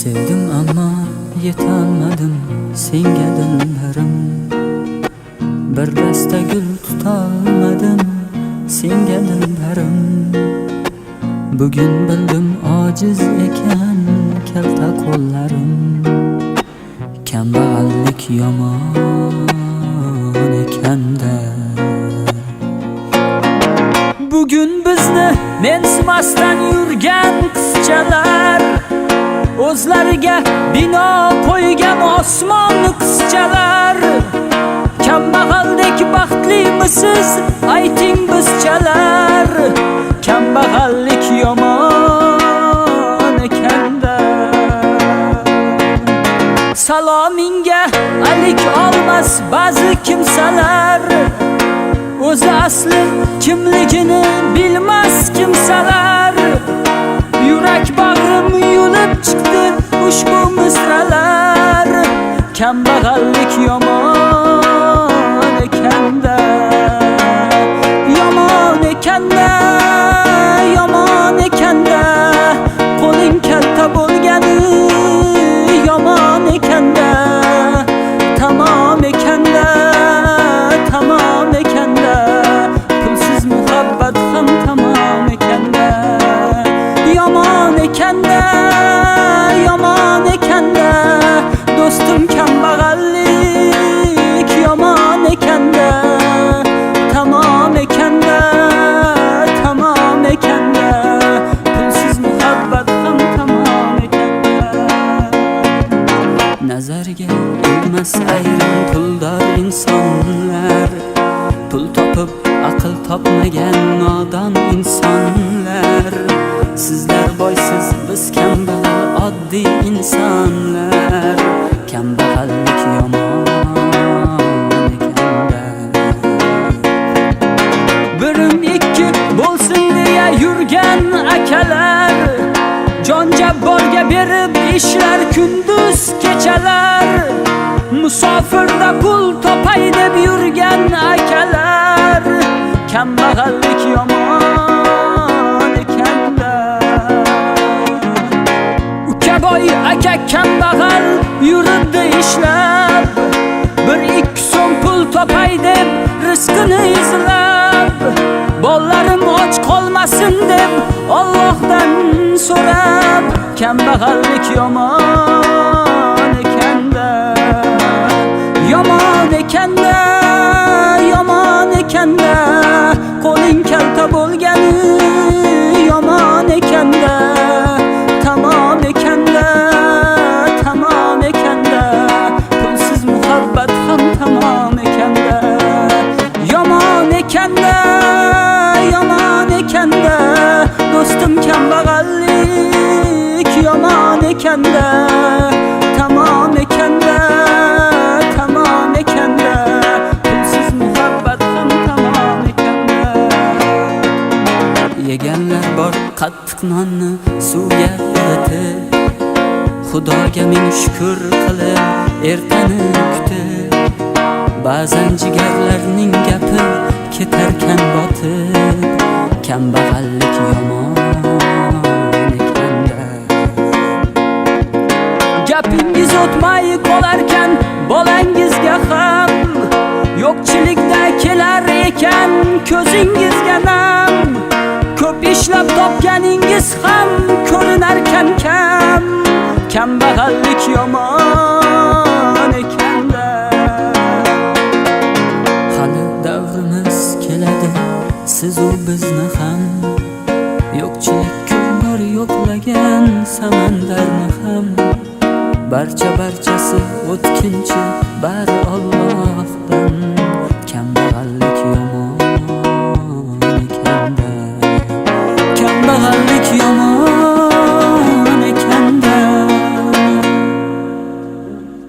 Sevdim ammo yetolmadim senga dillarim. Bir dasta gul tutolmadim senga dillarim. Bugun bildim ojiz ekan kalta qo'llarim. Kambag'allik yomon ekanda. Bugun bizni mensimasdan yurgan qizchalar, o'zlariga bino qo'ygan osmon qizchalar. Kambag'aldek baxtlimisiz ayting bizchalar. Kambag'allik yomon ekanda. Salominga alik olmas ba'zi kimsalar, o'zi asli kimligini bilmas kimsalar. Yurak bag'rim yulib chiqdi ushbu misralar. Kambag'allik yomon ekanda. Yomon ekanda, yomon ekanda. Qo'ling kalta bo'lgani yomon ekanda. Tamom ekanda, tamom ekanda. Pulsiz muhabbat ham tamom ekanda. Yomon ekanda, yomon ekanda. Do'stim kambag'allik yomon ekanda. Tamom ekanda, tamom ekanda. Pulsiz muhabbat ham tamom ekanda. Nazarga ilmas ayrim puldor insonlar, pul topib aql topmagan nodon insonlar. Sizlar boysiz, biz kambag'al oddiy insonlar. Kambag'allik yomon ekanda. Birim ikki bo'lsin deya yurgan akalar, jon jabborga berib ishlar kunduz kechalar. Musofirda pul topay deb yurgan akalar. Kambag'allik yomon ekanda. Ukaboy aka kambag'al yuribdi ishlab, bir ikki so'm pul topay deb rizqini izlab. Bollarim och qolmasin deb Allohdan so'rab. Kambag'allik yomon ekanda. Yomon ekanda, yomon ekanda. Qo'ling kalta bo'lgani yomon ekanda. Tamom ekanda, tamom ekanda. Pulsiz muhabbat ham tamom ekanda. Yomon ekanda, yomon ekanda. Do'stim kambag'allik yomon ekanda. Tamom ekanda, tamom ekanda. Pulsiz muhabbat ham tamom ekanda. Yeganlar bor qattiq nonni suvga eritib, Xudoga ming shukr qilib ertani kutib. Ba'zan jigarlarning gapi ketarkan botib. Kambag'allik yomon ekanda. Gapingiz o'tmay qolarkan bolangizga ham, yo'qchilikda kelar ekan ko'zingizga nam. Ko'p ishlab topganingiz ham ko'rinarkan kam. Kambag'allik yomon ekanda. Hali davrimiz keladi siz u bizni ham. Yo'qchilik ko'mir yo'qlagan samandarni ham. Barchasi o'tkinchi bari Allohdan. Kambag'allik yomon.